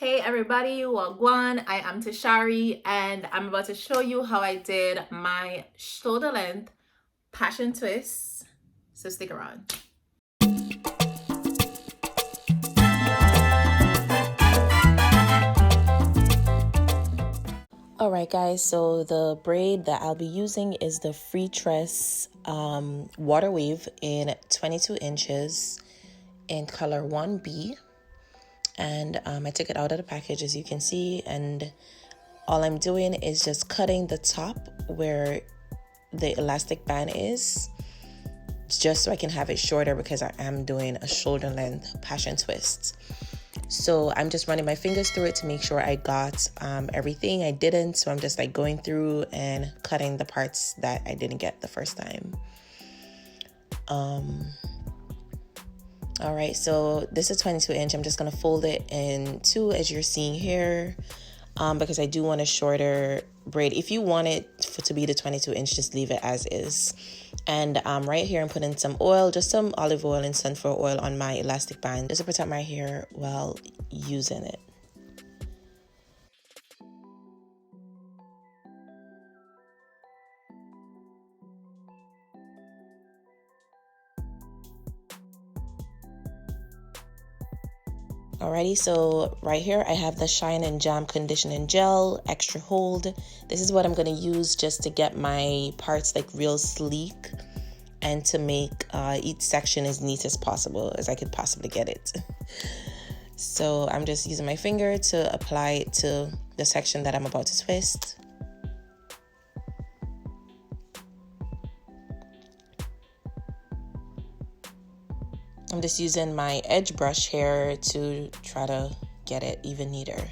Hey everybody, wagwan. I am Tashari and I'm about to show you how I did my shoulder length passion twist. So stick around. Alright guys, so the braid that I'll be using is the Freetress Waterwave in 22 inches in color 1B. And I took it out of the package, as you can see, and all I'm doing is just cutting the top where the elastic band is, just so I can have it shorter because I am doing a shoulder length passion twist. So I'm just running my fingers through it to make sure I got everything. I didn't, so I'm just like going through and cutting the parts that I didn't get the first time. All right, so this is 22 inch. I'm just gonna fold it in two, as you're seeing here, because I do want a shorter braid. If you want it to be the 22 inch, just leave it as is. And right here, I'm putting some oil, just some olive oil and sunflower oil on my elastic band, just to protect my hair while using it. Alrighty, so right here I have the Shine and Jam Conditioning Gel Extra Hold. This is what I'm going to use just to get my parts like real sleek and to make each section as neat as possible as I could possibly get it. So I'm just using my finger to apply it to the section that I'm about to twist. I'm just using my edge brush here to try to get it even neater.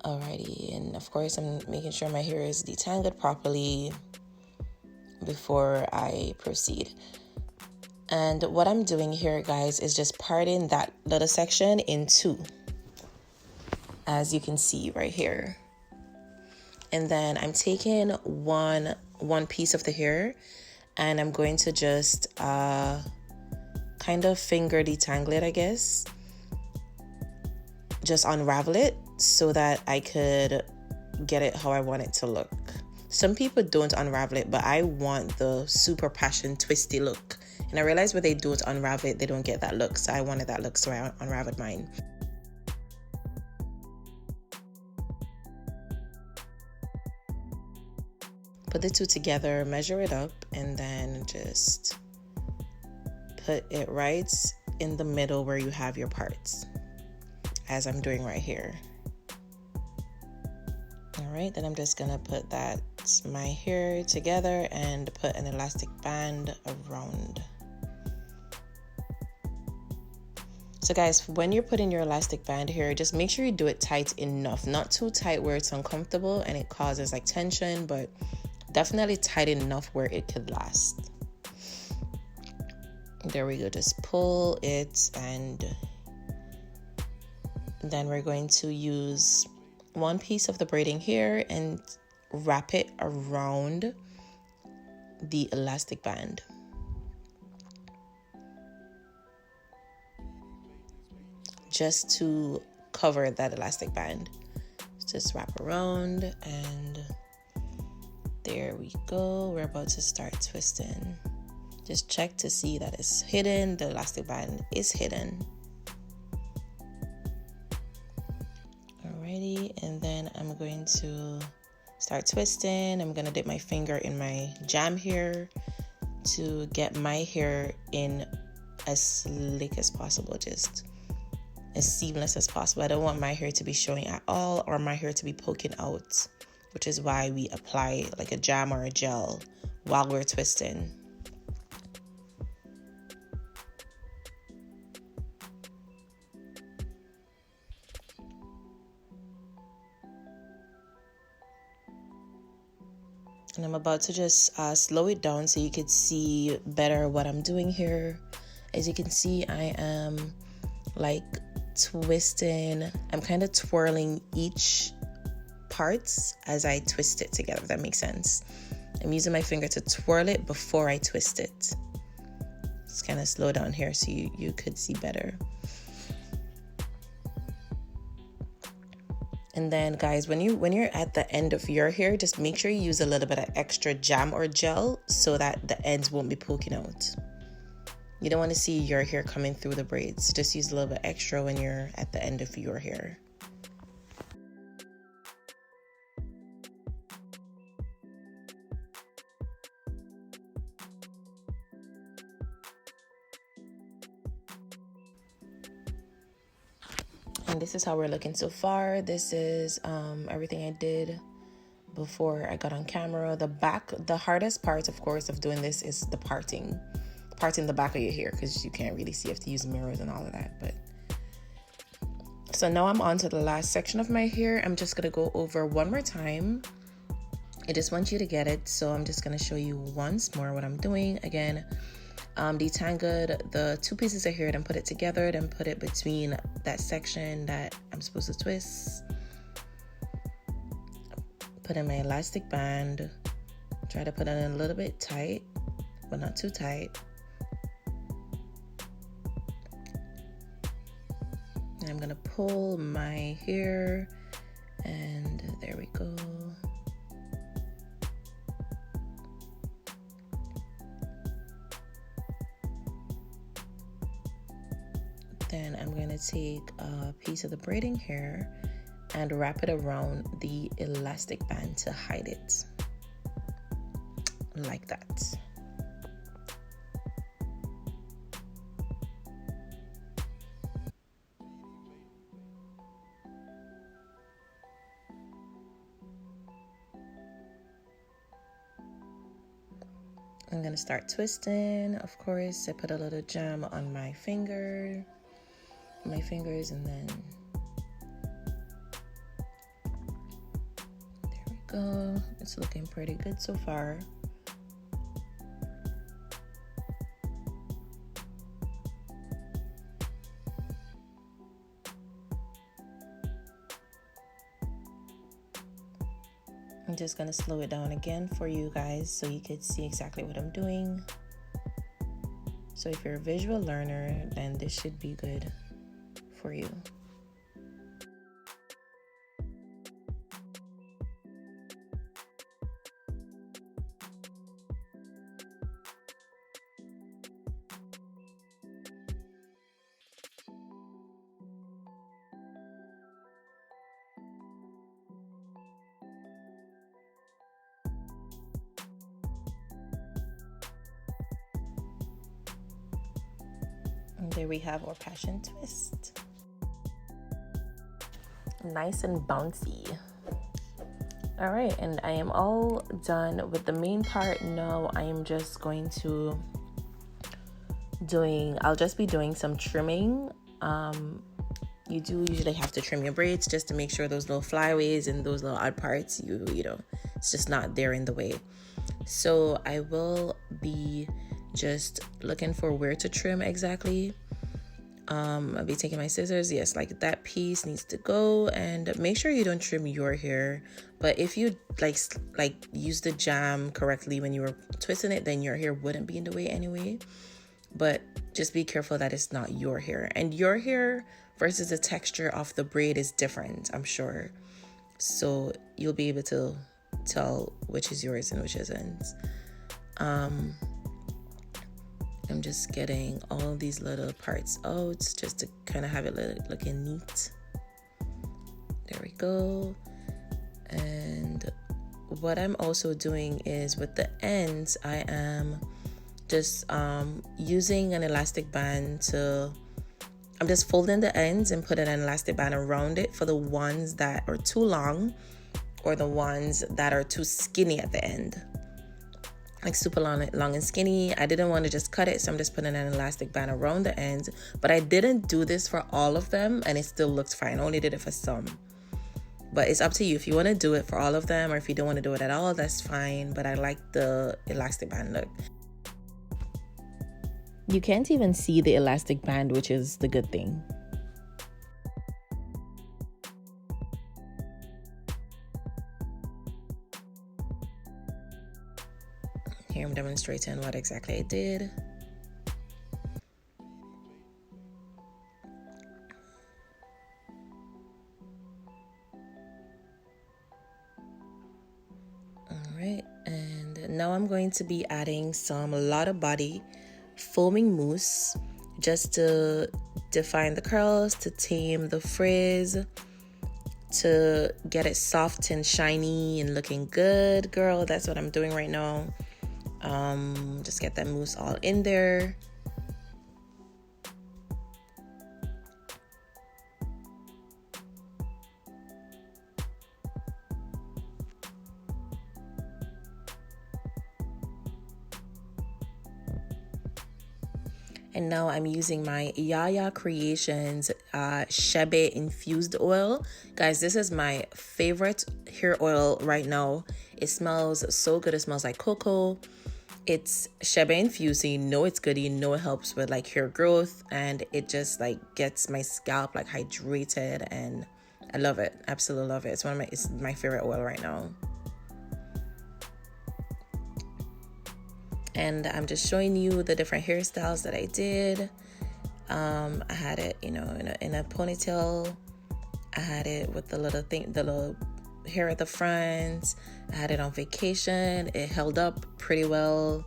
Alrighty, and of course I'm making sure my hair is detangled properly before I proceed. And what I'm doing here, guys, is just parting that little section in two, as you can see right here. And then I'm taking one piece of the hair and I'm going to just kind of finger detangle it, I guess. Just unravel it so that I could get it how I want it to look. Some people don't unravel it, but I want the super passion twisty look. And I realized when they don't unravel it, they don't get that look. So I wanted that look, so I unraveled mine. Put the two together, measure it up, and then just put it right in the middle where you have your parts, as I'm doing right here. All right, then I'm just gonna put my hair together and put an elastic band around. So guys, when you're putting your elastic band here, just make sure you do it tight enough, not too tight where it's uncomfortable and it causes like tension, but definitely tight enough where it could last. There we go, just pull it, and then we're going to use one piece of the braiding here and wrap it around the elastic band. Just to cover that elastic band. Just wrap around, and there we go. We're about to start twisting. Just check to see that it's hidden, the elastic band is hidden. Alrighty, and then I'm going to start twisting. I'm gonna dip my finger in my jam here to get my hair in as slick as possible, just as seamless as possible. I don't want my hair to be showing at all or my hair to be poking out, which is why we apply like a jam or a gel while we're twisting. And I'm about to just slow it down so you could see better what I'm doing here. As you can see, I am like twisting. I'm kind of twirling each parts as I twist it together, if that makes sense. I'm using my finger to twirl it before I twist it. Just kind of slow down here so you could see better. And then guys, when you're at the end of your hair, just make sure you use a little bit of extra jam or gel so that the ends won't be poking out. You don't want to see your hair coming through the braids. Just use a little bit extra when you're at the end of your hair. And this is how we're looking so far. This is everything I did before I got on camera. The hardest part, of course, of doing this is the parting the back of your hair, because you can't really see. You have to use mirrors and all of that. But so now I'm on to the last section of my hair. I'm just gonna go over one more time. I just want you to get it, so I'm just gonna show you once more what I'm doing. Again, detangled the two pieces of hair, then put it together, then put it between that section that I'm supposed to twist. Put in my elastic band. Try to put it in a little bit tight, but not too tight. And I'm gonna pull my hair, and there we go. Then I'm going to take a piece of the braiding hair and wrap it around the elastic band to hide it. Like that. I'm going to start twisting. Of course, I put a little jam on my fingers, and then there we go. It's looking pretty good so far. I'm just gonna slow it down again for you guys so you could see exactly what I'm doing. So if you're a visual learner, then this should be good for you. And there we have our passion twist. Nice and bouncy. All right, and I am all done with the main part. Now I am just going to I'll just be doing some trimming. You do usually have to trim your braids just to make sure those little flyaways and those little odd parts, you know, it's just not there in the way. So I will be just looking for where to trim exactly. I'll be taking my scissors. Yes, like that piece needs to go, and make sure you don't trim your hair. But if you like use the jam correctly when you were twisting it, then your hair wouldn't be in the way anyway. But just be careful that it's not your hair, and your hair versus the texture of the braid is different, I'm sure. So you'll be able to tell which is yours and which isn't. I'm just getting all these little parts out just to kind of have it looking neat. There we go. And what I'm also doing is with the ends, I am just using an elastic band I'm just folding the ends and putting an elastic band around it for the ones that are too long or the ones that are too skinny at the end. Like super long and skinny. I didn't want to just cut it, so I'm just putting an elastic band around the ends. But I didn't do this for all of them, and it still looked fine. I only did it for some. But it's up to you. If you want to do it for all of them, or if you don't want to do it at all, that's fine. But I like the elastic band look. You can't even see the elastic band, which is the good thing. Here I'm demonstrating what exactly I did. Now I'm going to be adding some Lotta Body foaming mousse just to define the curls, to tame the frizz, to get it soft and shiny and looking good. Girl, that's what I'm doing right now. Just get that mousse all in there. And now I'm using my YaYa Creations Chèbè infused oil. Guys, this is my favorite hair oil right now. It smells so good. It smells like cocoa. It's Chèbè infused, so you know it's good. You know it helps with like hair growth, and it just like gets my scalp like hydrated, and I love it. Absolutely love it. It's my favorite oil right now. And I'm just showing you the different hairstyles that I did. I had it, you know, in a ponytail. I had it with the little hair at the front. I had it on vacation. It held up pretty well.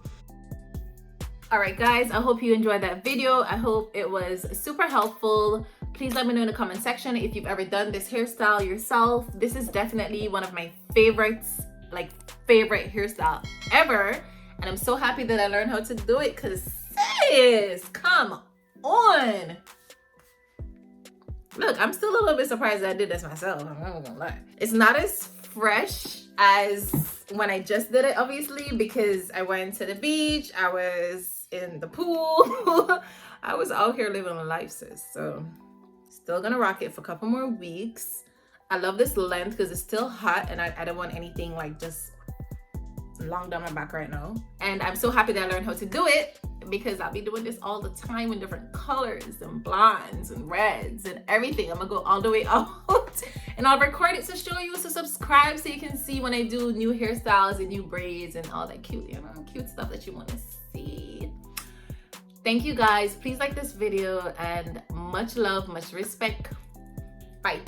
All right, guys, I hope you enjoyed that video. I hope it was super helpful. Please let me know in the comment section if you've ever done this hairstyle yourself. This is definitely one of my favorites, like favorite hairstyle ever. And I'm so happy that I learned how to do it, because sis, come on. Look, I'm still a little bit surprised that I did this myself. I'm not gonna lie. It's not as fresh as when I just did it, obviously, because I went to the beach, I was in the pool. I was out here living a life, sis. So still gonna rock it for a couple more weeks. I love this length because it's still hot, and I don't want anything like just long down my back right now. And I'm so happy that I learned how to do it, because I'll be doing this all the time in different colors and blondes and reds and everything. I'm gonna go all the way out and I'll record it to show you. So subscribe so you can see when I do new hairstyles and new braids and all that cute, you know, cute stuff that you want to see. Thank you guys. Please like this video, and much love, much respect. Bye.